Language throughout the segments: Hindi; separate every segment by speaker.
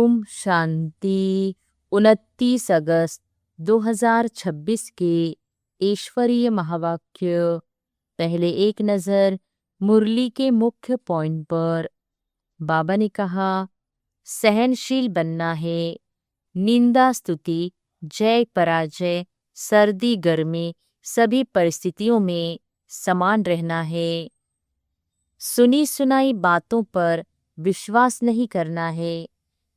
Speaker 1: ओम शांति। 29 अगस्त 2026 के ईश्वरीय महावाक्य। पहले एक नज़र मुरली के मुख्य पॉइंट पर। बाबा ने कहा, सहनशील बनना है। निंदा स्तुति, जय पराजय, सर्दी गर्मी, सभी परिस्थितियों में समान रहना है। सुनी सुनाई बातों पर विश्वास नहीं करना है।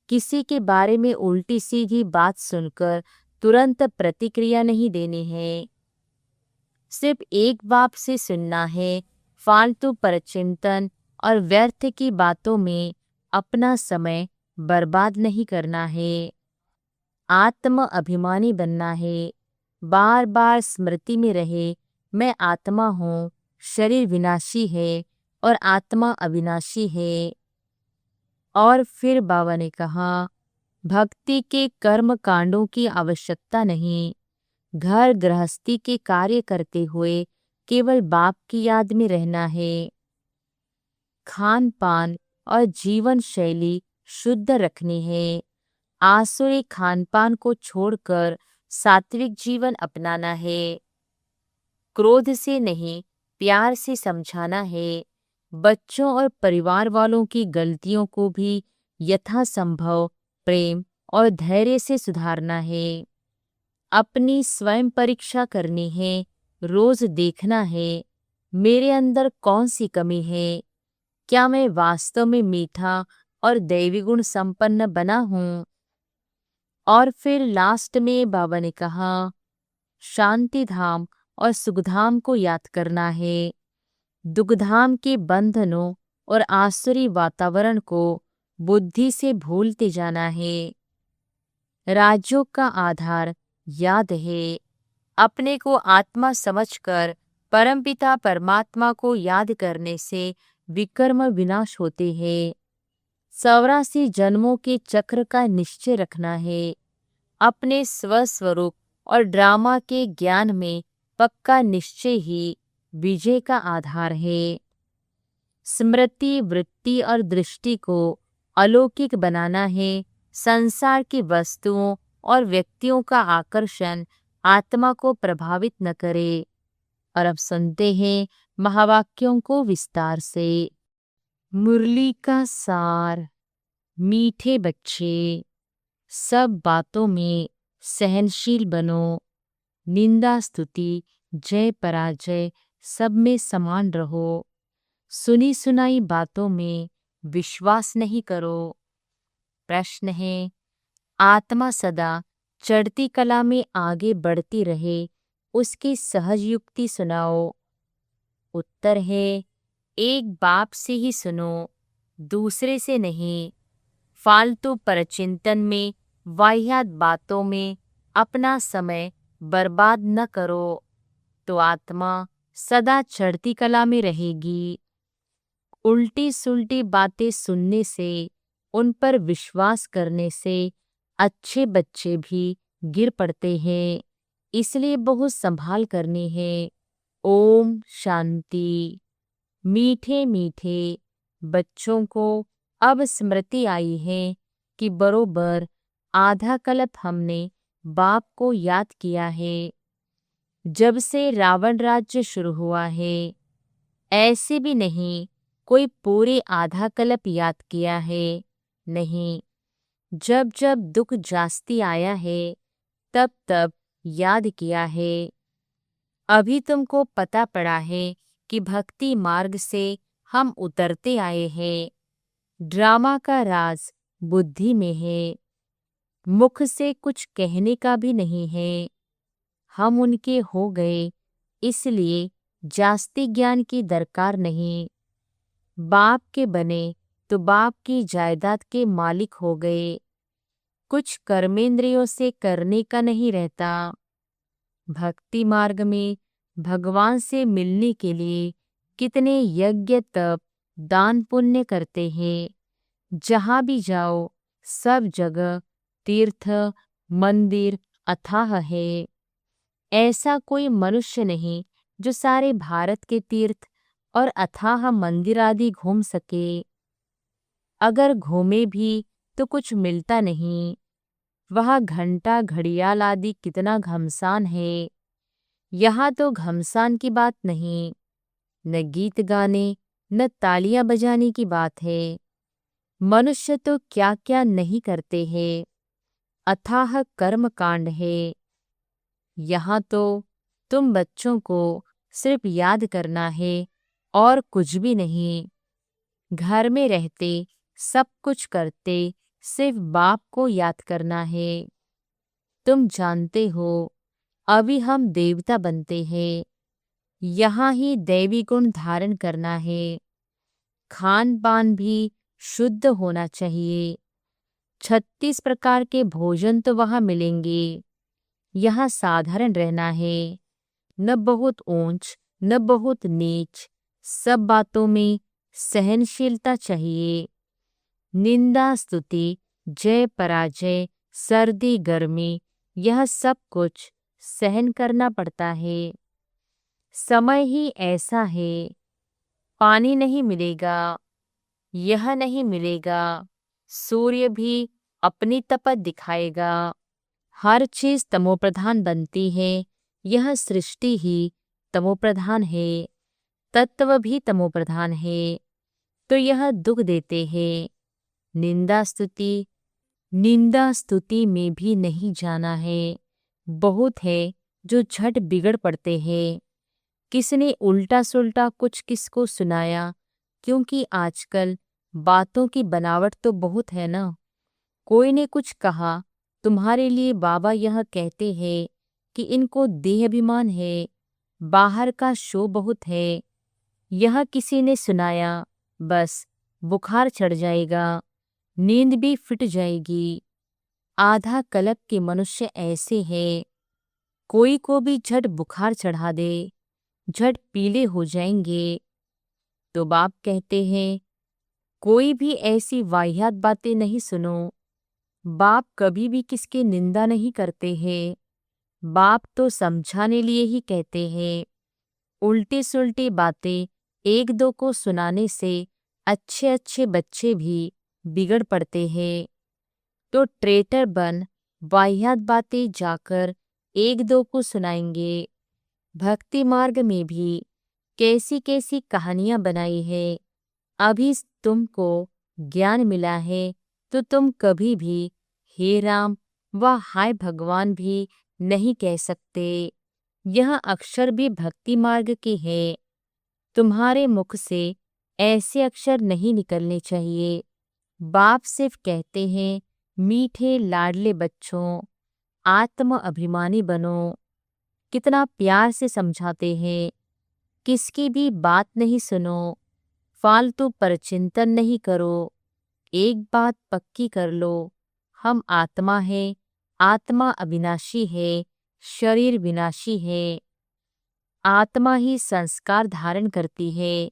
Speaker 1: किसी के बारे में उल्टी सीधी बात सुनकर तुरंत प्रतिक्रिया नहीं देनी है। सिर्फ एक बाप से सुनना है। फालतू परचिंतन और व्यर्थ की बातों में अपना समय बर्बाद नहीं करना है। आत्म अभिमानी बनना है। बार बार स्मृति में रहे, मैं आत्मा हूँ, शरीर विनाशी है और आत्मा अविनाशी है। और फिर बाबा ने कहा, भक्ति के कर्म कांडों की आवश्यकता नहीं। घर गृहस्थी के कार्य करते हुए केवल बाप की याद में रहना है। खान पान और जीवन शैली शुद्ध रखनी है। आसुरी खान पान को छोड़कर सात्विक जीवन अपनाना है। क्रोध से नहीं, प्यार से समझाना है। बच्चों और परिवार वालों की गलतियों को भी यथासंभव प्रेम और धैर्य से सुधारना है। अपनी स्वयं परीक्षा करनी है। रोज देखना है, मेरे अंदर कौन सी कमी है। क्या मैं वास्तव में मीठा और दैवी गुण संपन्न बना हूँ। और फिर लास्ट में बाबा ने कहा, शांति धाम और सुखधाम को याद करना है। दुखधाम के बंधनों और आसुरी वातावरण को बुद्धि से भूलते जाना है। राजयोग का आधार याद है। अपने को आत्मा समझकर परमपिता परमात्मा को याद करने से विकर्म विनाश होते हैं। 84 जन्मों के चक्र का निश्चय रखना है। अपने स्वस्वरूप और ड्रामा के ज्ञान में पक्का निश्चय ही विजय का आधार है। स्मृति, वृत्ति और दृष्टि को अलौकिक बनाना है। संसार की वस्तुओं और व्यक्तियों का आकर्षण आत्मा को प्रभावित न करे। और अब सुनते हैं महावाक्यों को विस्तार से। मुरली का सार। मीठे बच्चे, सब बातों में सहनशील बनो। निंदा स्तुति, जय पराजय, सब में समान रहो। सुनी सुनाई बातों में विश्वास नहीं करो। प्रश्न है, आत्मा सदा चढ़ती कला में आगे बढ़ती रहे, उसकी सहज युक्ति सुनाओ। उत्तर है, एक बाप से ही सुनो, दूसरे से नहीं। फालतू परचिंतन में, वाहियात बातों में अपना समय बर्बाद न करो, तो आत्मा सदा चढ़ती कला में रहेगी। उल्टी सुल्टी बातें सुनने से, उन पर विश्वास करने से अच्छे बच्चे भी गिर पड़ते हैं। इसलिए बहुत संभाल करनी है। ओम शांति। मीठे मीठे बच्चों को अब स्मृति आई है कि बरोबर आधा कल्प हमने बाप को याद किया है, जब से रावण राज्य शुरू हुआ है। ऐसे भी नहीं कोई पूरे आधा कल्प याद किया है, नहीं। जब जब दुख जास्ती आया है, तब तब याद किया है। अभी तुमको पता पड़ा है कि भक्ति मार्ग से हम उतरते आए हैं। ड्रामा का राज बुद्धि में है, मुख से कुछ कहने का भी नहीं है। हम उनके हो गए, इसलिए जास्ती ज्ञान की दरकार नहीं। बाप के बने तो बाप की जायदाद के मालिक हो गए। कुछ कर्मेंद्रियों से करने का नहीं रहता। भक्ति मार्ग में भगवान से मिलने के लिए कितने यज्ञ तप दान पुण्य करते हैं। जहाँ भी जाओ सब जगह तीर्थ मंदिर अथाह है। ऐसा कोई मनुष्य नहीं जो सारे भारत के तीर्थ और अथाह मंदिर आदि घूम सके। अगर घूमे भी तो कुछ मिलता नहीं। वह घंटा घड़ियाल आदि कितना घमसान है। यहाँ तो घमसान की बात नहीं, न गीत गाने न तालियां बजाने की बात है। मनुष्य तो क्या क्या नहीं करते हैं, अथाह कर्म कांड है। यहाँ तो तुम बच्चों को सिर्फ याद करना है और कुछ भी नहीं। घर में रहते सब कुछ करते सिर्फ बाप को याद करना है। तुम जानते हो अभी हम देवता बनते हैं, यहाँ ही दैवी गुण धारण करना है। खान पान भी शुद्ध होना चाहिए। 36 प्रकार के भोजन तो वहाँ मिलेंगे। यहाँ साधारण रहना है, न बहुत ऊंच न बहुत नीच। सब बातों में सहनशीलता चाहिए। निंदा स्तुति जय पराजय सर्दी गर्मी यह सब कुछ सहन करना पड़ता है। समय ही ऐसा है, पानी नहीं मिलेगा, यह नहीं मिलेगा, सूर्य भी अपनी तपत दिखाएगा। हर चीज तमोप्रधान बनती है, यह सृष्टि ही तमोप्रधान है, तत्व भी तमोप्रधान है, तो यह दुख देते हैं। निंदा स्तुति में भी नहीं जाना है। बहुत है जो झट बिगड़ पड़ते हैं। किसने उल्टा सुल्टा कुछ किसको सुनाया, क्योंकि आजकल बातों की बनावट तो बहुत है ना। कोई ने कुछ कहा, तुम्हारे लिए बाबा यह कहते हैं कि इनको देह अभिमान है, बाहर का शो बहुत है। यह किसी ने सुनाया, बस बुखार चढ़ जाएगा, नींद भी फिट जाएगी। आधा कल्प के मनुष्य ऐसे हैं, कोई को भी झट बुखार चढ़ा दे, झट पीले हो जाएंगे। तो बाप कहते हैं कोई भी ऐसी वाहियात बातें नहीं सुनो। बाप कभी भी किसकी निंदा नहीं करते हैं। बाप तो समझाने लिए ही कहते हैं। उल्टी सुल्टी बातें एक दो को सुनाने से अच्छे अच्छे बच्चे भी बिगड़ पड़ते हैं। तो ट्रेटर बन वाहियात बातें जाकर एक दो को सुनाएंगे। भक्ति मार्ग में भी कैसी कैसी कहानियां बनाई है। अभी तुमको ज्ञान मिला है तो तुम कभी भी हे राम व हाय भगवान भी नहीं कह सकते। यह अक्षर भी भक्ति मार्ग के हैं। तुम्हारे मुख से ऐसे अक्षर नहीं निकलने चाहिए। बाप सिर्फ कहते हैं मीठे लाडले बच्चों, आत्म अभिमानी बनो। कितना प्यार से समझाते हैं। किसकी भी बात नहीं सुनो, फालतू परचिंतन नहीं करो। एक बात पक्की कर लो, हम आत्मा है, आत्मा अविनाशी है, शरीर विनाशी है। आत्मा ही संस्कार धारण करती है।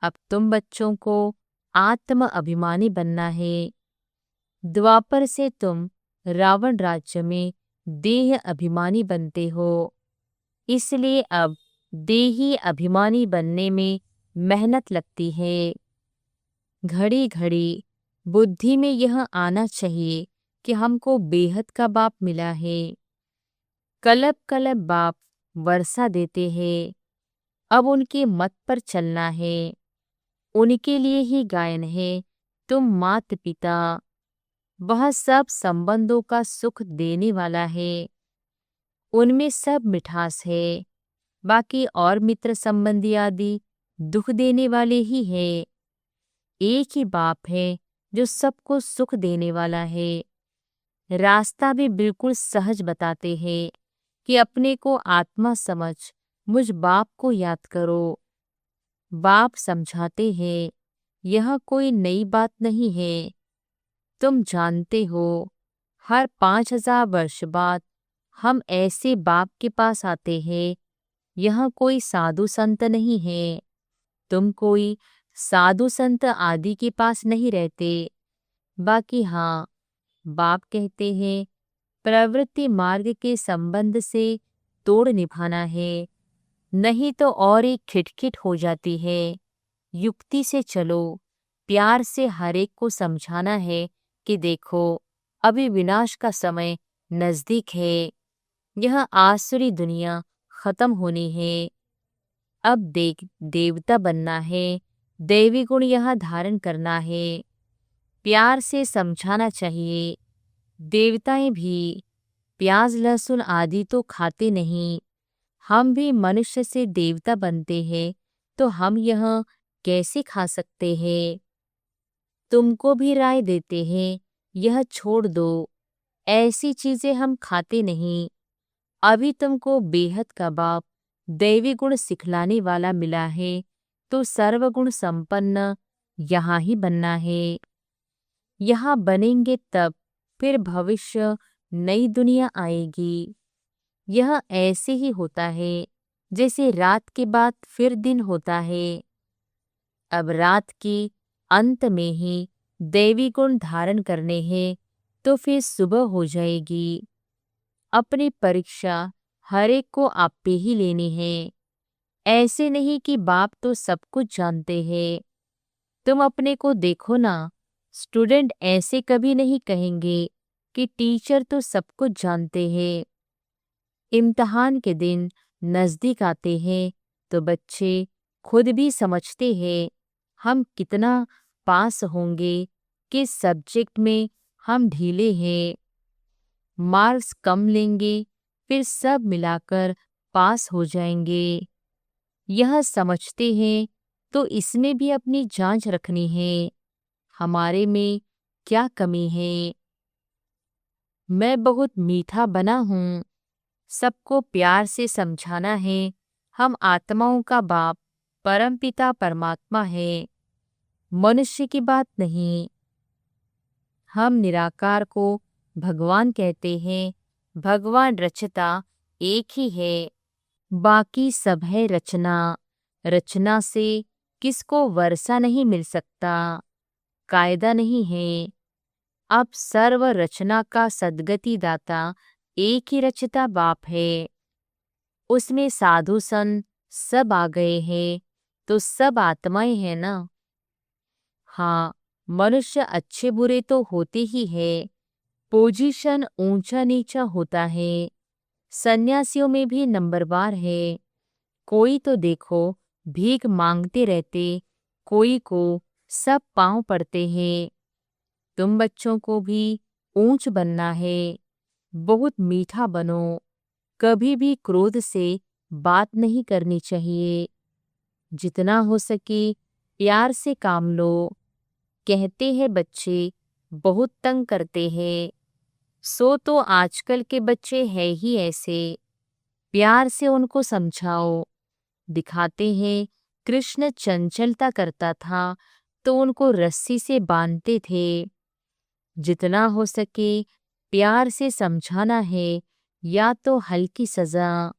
Speaker 1: अब तुम बच्चों को आत्म अभिमानी बनना है। द्वापर से तुम रावण राज्य में देह अभिमानी बनते हो, इसलिए अब देही अभिमानी बनने में मेहनत लगती है। घड़ी घड़ी बुद्धि में यह आना चाहिए कि हमको बेहद का बाप मिला है। कलब कलब बाप वर्षा देते हैं, अब उनके मत पर चलना है। उनके लिए ही गायन है, तुम मात पिता। वह सब संबंधों का सुख देने वाला है, उनमें सब मिठास है। बाकी और मित्र संबंधी आदि दुख देने वाले ही हैं। एक ही बाप है जो सबको सुख देने वाला है। रास्ता भी बिल्कुल सहज बताते हैं कि अपने को आत्मा समझ मुझ बाप को याद करो। बाप समझाते हैं यह कोई नई बात नहीं है। तुम जानते हो हर 5000 वर्ष बाद हम ऐसे बाप के पास आते हैं। यह कोई साधु संत नहीं है। तुम कोई साधु संत आदि के पास नहीं रहते। बाकी हाँ, बाप कहते हैं प्रवृत्ति मार्ग के संबंध से तोड़ निभाना है, नहीं तो और एक खिटखिट हो जाती है। युक्ति से चलो, प्यार से हर एक को समझाना है कि देखो, अभी विनाश का समय नजदीक है। यह आसुरी दुनिया खत्म होनी है। अब देख, देवता बनना है, दैवी गुण यह धारण करना है। प्यार से समझाना चाहिए। देवताएं भी प्याज लहसुन आदि तो खाते नहीं। हम भी मनुष्य से देवता बनते हैं, तो हम यह कैसे खा सकते हैं? तुमको भी राय देते हैं, यह छोड़ दो। ऐसी चीजें हम खाते नहीं। अभी तुमको बेहद का बाप दैवी गुण सिखलाने वाला मिला है, तो सर्वगुण संपन्न यहाँ ही बनना है। यहाँ बनेंगे तब फिर भविष्य नई दुनिया आएगी। यह ऐसे ही होता है जैसे रात के बाद फिर दिन होता है। अब रात की अंत में ही दैवी गुण धारण करने हैं, तो फिर सुबह हो जाएगी। अपनी परीक्षा हर एक को आप पे ही लेनी है। ऐसे नहीं कि बाप तो सब कुछ जानते हैं। तुम अपने को देखो ना, स्टूडेंट ऐसे कभी नहीं कहेंगे कि टीचर तो सब कुछ जानते हैं। इम्तिहान के दिन नजदीक आते हैं तो बच्चे खुद भी समझते हैं हम कितना पास होंगे, किस सब्जेक्ट में हम ढीले हैं। मार्क्स कम लेंगे, फिर सब मिलाकर पास हो जाएंगे। यह समझते हैं, तो इसमें भी अपनी जांच रखनी है, हमारे में क्या कमी है। मैं बहुत मीठा बना हूँ, सबको प्यार से समझाना है। हम आत्माओं का बाप परमपिता परमात्मा है, मनुष्य की बात नहीं। हम निराकार को भगवान कहते हैं। भगवान रचता एक ही है, बाकी सब है रचना। रचना से किसको वर्षा नहीं मिल सकता, कायदा नहीं है। अब सर्व रचना का सद्गति दाता एक ही रचता बाप है। उसमें साधु संत सब आ गए हैं, तो सब आत्माएं हैं ना। हाँ, मनुष्य अच्छे बुरे तो होते ही है, पोजीशन ऊंचा नीचा होता है। सन्यासियों में भी नंबरवार है। कोई तो देखो भीख मांगते रहते, कोई को सब पांव पड़ते हैं। तुम बच्चों को भी ऊंच बनना है, बहुत मीठा बनो। कभी भी क्रोध से बात नहीं करनी चाहिए। जितना हो सके प्यार से काम लो। कहते हैं बच्चे बहुत तंग करते हैं, सो तो आजकल के बच्चे हैं ही ऐसे। प्यार से उनको समझाओ। दिखाते हैं कृष्ण चंचलता करता था, तो उनको रस्सी से बांधते थे। जितना हो सके प्यार से समझाना है, या तो हल्की सजा।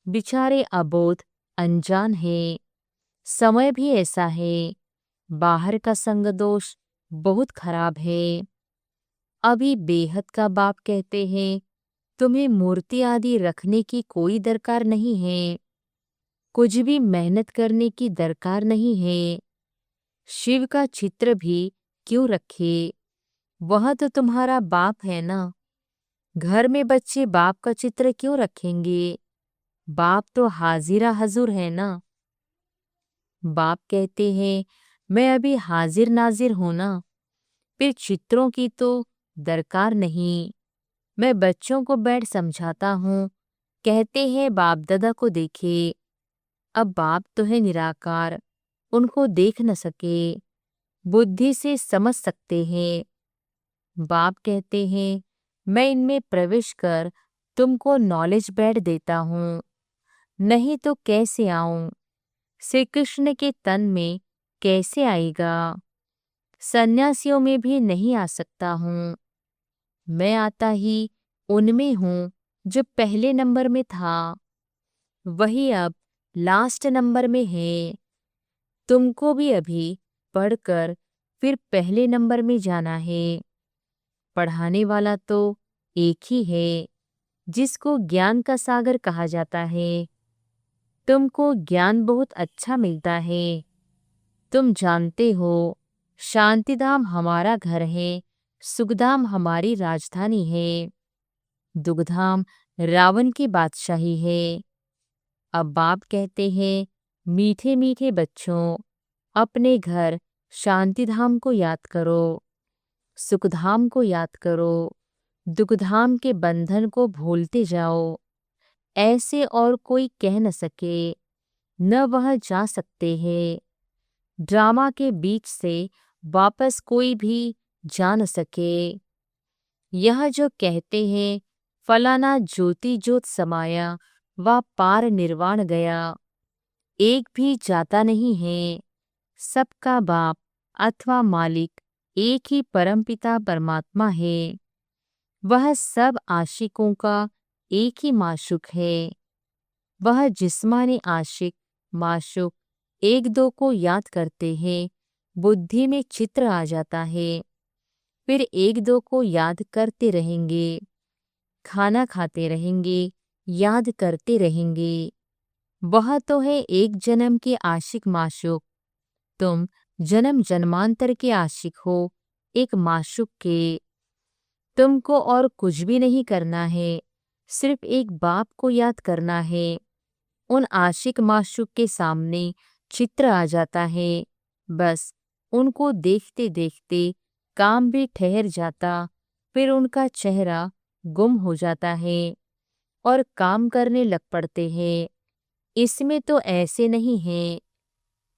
Speaker 1: बेचारे अबोध अनजान है। समय भी ऐसा है, बाहर का संग दोष बहुत खराब है। अभी बेहद का बाप कहते हैं तुम्हें मूर्ति आदि रखने की कोई दरकार नहीं है, कुछ भी मेहनत करने की दरकार नहीं है। शिव का चित्र भी क्यों रखे, वह तो तुम्हारा बाप है ना। घर में बच्चे बाप का चित्र क्यों रखेंगे, बाप तो हाजिरा हजूर है ना। बाप कहते हैं मैं अभी हाजिर नाजिर हूं ना, फिर चित्रों की तो दरकार नहीं। मैं बच्चों को बैठ समझाता हूँ, कहते हैं बाप दादा को देखे। अब बाप तो है निराकार, उनको देख न सके, बुद्धि से समझ सकते हैं। बाप कहते हैं मैं इनमें प्रवेश कर तुमको नॉलेज बैठ देता हूँ, नहीं तो कैसे आऊं। श्री कृष्ण के तन में कैसे आएगा, सन्यासियों में भी नहीं आ सकता हूँ। मैं आता ही उनमें हूँ जो पहले नंबर में था, वही अब लास्ट नंबर में है। तुमको भी अभी पढ़कर फिर पहले नंबर में जाना है। पढ़ाने वाला तो एक ही है, जिसको ज्ञान का सागर कहा जाता है। तुमको ज्ञान बहुत अच्छा मिलता है। तुम जानते हो शांतिधाम हमारा घर है, सुखधाम हमारी राजधानी है। दुखधाम रावण की बादशाही है। अब बाप कहते हैं, मीठे मीठे बच्चों, अपने घर शांतिधाम को याद करो, सुखधाम को याद करो, दुखधाम के बंधन को भूलते जाओ। ऐसे और कोई कह न सके, न वह जा सकते हैं। ड्रामा के बीच से वापस कोई भी जा न सके। यह जो कहते हैं, फलाना ज्योति ज्योत समाया, वह पार निर्वाण गया, एक भी जाता नहीं है। सबका बाप अथवा मालिक एक ही परमपिता परमात्मा है। वह सब आशिकों का एक ही माशुक है। वह जिस्मानी आशिक माशुक एक दो को याद करते हैं, बुद्धि में चित्र आ जाता है। फिर एक दो को याद करते रहेंगे, खाना खाते रहेंगे, याद करते रहेंगे। वह तो है एक जन्म के आशिक माशुक। तुम जन्म जन्मांतर के आशिक हो एक माशुक के। तुमको और कुछ भी नहीं करना है, सिर्फ एक बाप को याद करना है। उन आशिक माशुक के सामने चित्र आ जाता है। बस उनको देखते देखते काम भी ठहर जाता, फिर उनका चेहरा गुम हो जाता है और काम करने लग पड़ते हैं। इसमें तो ऐसे नहीं है।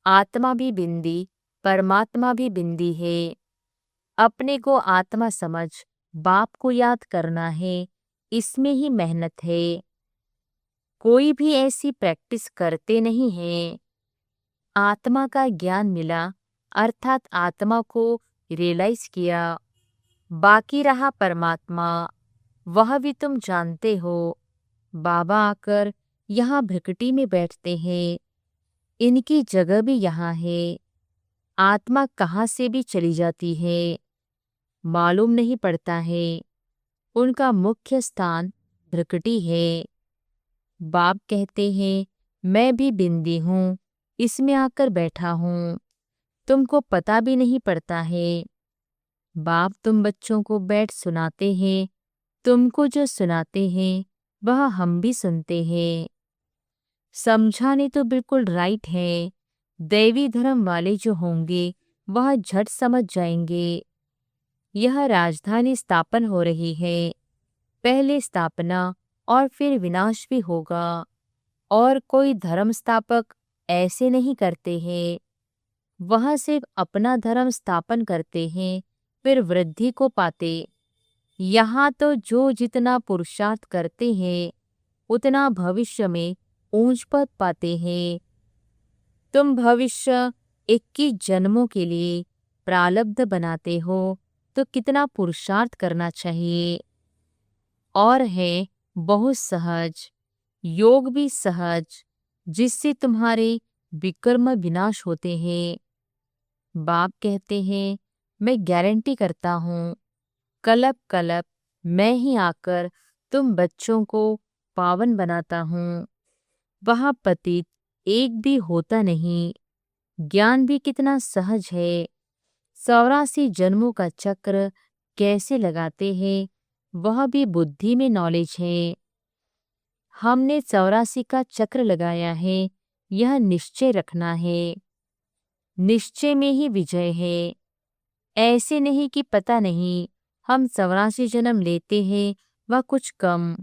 Speaker 1: आत्मा भी बिंदी, परमात्मा भी बिंदी है। अपने को आत्मा समझ बाप को याद करना है, इसमें ही मेहनत है। कोई भी ऐसी प्रैक्टिस करते नहीं है। आत्मा का ज्ञान मिला, अर्थात आत्मा को रियलाइज किया, बाकी रहा परमात्मा, वह भी तुम जानते हो। बाबा आकर यहाँ भ्रकटी में बैठते हैं, इनकी जगह भी यहाँ है। आत्मा कहाँ से भी चली जाती है, मालूम नहीं पड़ता है। उनका मुख्य स्थान भ्रकटी है। बाप कहते हैं, मैं भी बिंदी हूँ, इसमें आकर बैठा हूँ, तुमको पता भी नहीं पड़ता है। बाप तुम बच्चों को बैठ सुनाते हैं, तुमको जो सुनाते हैं वह हम भी सुनते हैं। समझाने तो बिल्कुल राइट है। दैवी धर्म वाले जो होंगे वह झट समझ जाएंगे। यह राजधानी स्थापन हो रही है, पहले स्थापना और फिर विनाश भी होगा। और कोई धर्म स्थापक ऐसे नहीं करते हैं। वह सिर्फ अपना धर्म स्थापन करते हैं, फिर वृद्धि को पाते। यहाँ तो जो जितना पुरुषार्थ करते हैं उतना भविष्य में ऊंच पद पाते हैं। तुम भविष्य 21 जन्मों के लिए प्रारब्ध बनाते हो तो कितना पुरुषार्थ करना चाहिए। और है बहुत सहज, योग भी सहज, जिससे तुम्हारे विकर्म विनाश होते हैं। बाप कहते हैं, मैं गारंटी करता हूँ, कलप कलप मैं ही आकर तुम बच्चों को पावन बनाता हूँ। वह पतित एक भी होता नहीं। ज्ञान भी कितना सहज है। 84 जन्मों का चक्र कैसे लगाते हैं, वह भी बुद्धि में नॉलेज है। हमने 84 का चक्र लगाया है, यह निश्चय रखना है। निश्चय में ही विजय है। ऐसे नहीं कि पता नहीं हम 84 जन्म लेते हैं वह कुछ कम।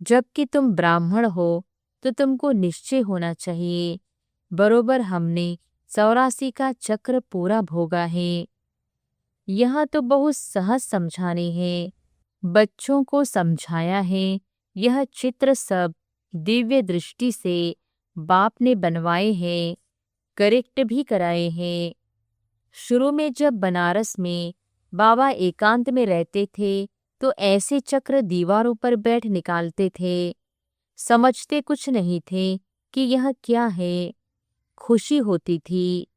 Speaker 1: जबकि तुम ब्राह्मण हो तो तुमको निश्चय होना चाहिए, बरोबर हमने 84 का चक्र पूरा भोगा है। यह तो बहुत सहज समझाने हैं, बच्चों को समझाया है। यह चित्र सब दिव्य दृष्टि से बाप ने बनवाए हैं, करेक्ट भी कराए हैं। शुरू में जब बनारस में बाबा एकांत में रहते थे तो ऐसे चक्र दीवारों पर बैठ निकालते थे। समझते कुछ नहीं थे कि यह क्या है। खुशी होती थी,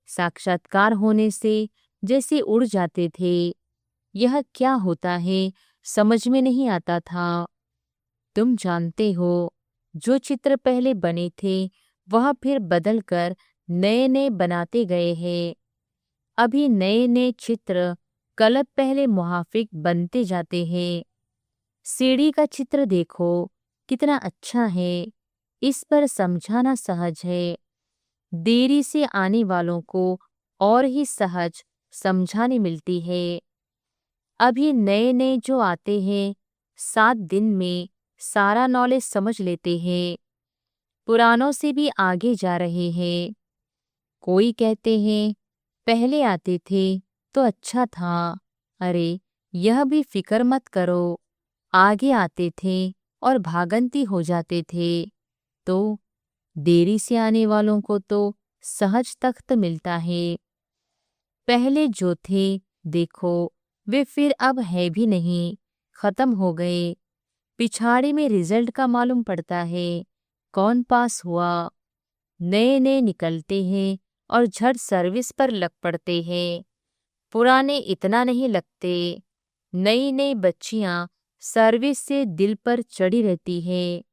Speaker 1: साक्षात्कार होने से जैसे उड़ जाते थे। यह क्या होता है समझ में नहीं आता था। तुम जानते हो, जो चित्र पहले बने थे वह फिर बदलकर नए नए बनाते गए हैं। अभी नए नए चित्र कल्प पहले मुहाफिक बनते जाते हैं। सीढ़ी का चित्र देखो, कितना अच्छा है। इस पर समझाना सहज है। देरी से आने वालों को और ही सहज समझाने मिलती है। अभी नए नए जो आते हैं 7 दिन में सारा नॉलेज समझ लेते हैं। पुरानों से भी आगे जा रहे हैं। कोई कहते हैं पहले आते थे तो अच्छा था। अरे यह भी फिक्र मत करो, आगे आते थे और भागंती हो जाते थे। तो देरी से आने वालों को तो सहज तख्त मिलता है। पहले जो थे देखो, वे फिर अब है भी नहीं, खत्म हो गए। पिछाड़ी में रिजल्ट का मालूम पड़ता है, कौन पास हुआ। नए नए निकलते हैं और झट सर्विस पर लग पड़ते हैं। पुराने इतना नहीं लगते। नई नई बच्चियां सर्विस से दिल पर चढ़ी रहती है।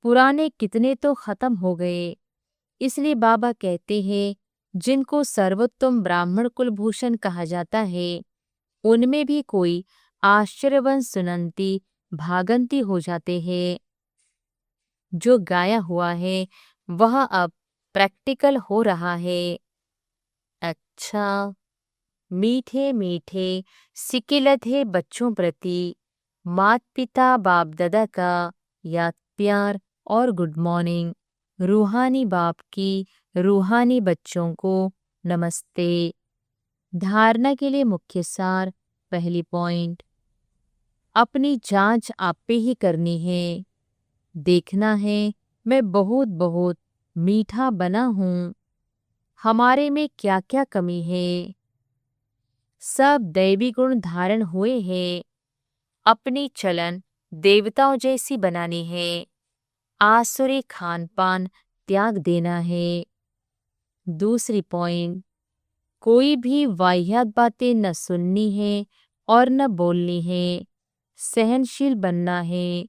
Speaker 1: पुराने कितने तो खत्म हो गए। इसलिए बाबा कहते हैं जिनको सर्वोत्तम ब्राह्मण कुलभूषण कहा जाता है, उनमें भी कोई आश्चर्यवंश सुनंती भागंती हो जाते हैं। जो गाया हुआ है वह अब प्रैक्टिकल हो रहा है। अच्छा, मीठे मीठे सिकिलत है बच्चों प्रति मात पिता बाप दादा का याद प्यार और गुड मॉर्निंग। रूहानी बाप की रूहानी बच्चों को नमस्ते। धारणा के लिए मुख्य सार। पहली पॉइंट, अपनी जांच आप पे ही करनी है। देखना है मैं बहुत बहुत मीठा बना हूँ, हमारे में क्या क्या कमी है। सब दैवी गुण धारण हुए हैं। अपनी चलन देवताओं जैसी बनानी है। आसुरी खान पान त्याग देना है। दूसरी पॉइंट, कोई भी वाहियात बातें न सुननी है और न बोलनी है। सहनशील बनना है।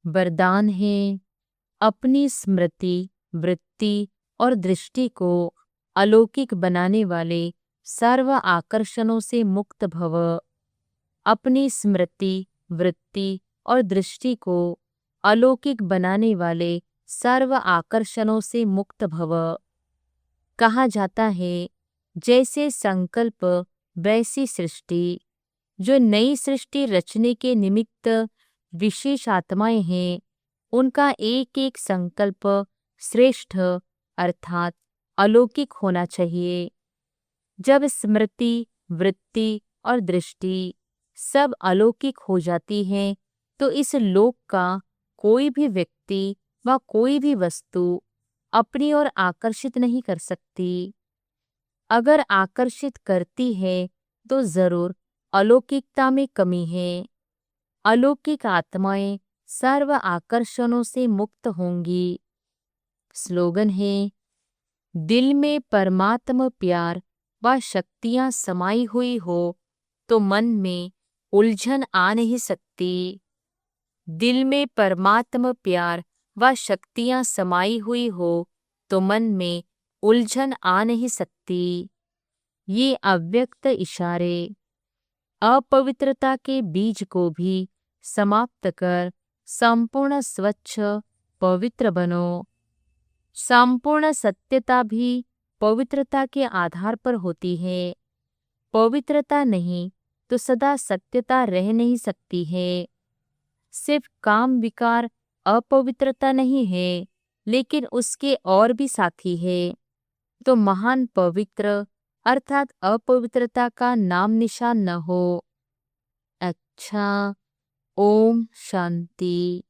Speaker 1: वरदान है, अपनी स्मृति वृत्ति और दृष्टि को अलौकिक बनाने वाले सर्व आकर्षणों से मुक्त भव। अपनी स्मृति वृत्ति और दृष्टि को अलौकिक बनाने वाले सर्व आकर्षणों से मुक्त भव। कहा जाता है जैसे संकल्प वैसी सृष्टि। जो नई सृष्टि रचने के निमित्त विशेष आत्माएं हैं, उनका एक एक संकल्प श्रेष्ठ अर्थात अलौकिक होना चाहिए। जब स्मृति वृत्ति और दृष्टि सब अलौकिक हो जाती है तो इस लोक का कोई भी व्यक्ति व कोई भी वस्तु अपनी ओर आकर्षित नहीं कर सकती। अगर आकर्षित करती है तो जरूर अलौकिकता में कमी है। अलौकिक आत्माएं सर्व आकर्षणों से मुक्त होंगी। स्लोगन है, दिल में परमात्मा प्यार व शक्तियां समाई हुई हो तो मन में उलझन आ नहीं सकती। दिल में परमात्मा प्यार व शक्तियां समाई हुई हो तो मन में उलझन आ नहीं सकती। ये अव्यक्त इशारे अपवित्रता के बीज को भी समाप्त कर संपूर्ण स्वच्छ पवित्र बनो। संपूर्ण सत्यता भी पवित्रता के आधार पर होती है। पवित्रता नहीं तो सदा सत्यता रह नहीं सकती है। सिर्फ काम विकार अपवित्रता नहीं है, लेकिन उसके और भी साथी है। तो महान पवित्र अर्थात अपवित्रता का नाम निशान न हो। अच्छा, ओम शांति।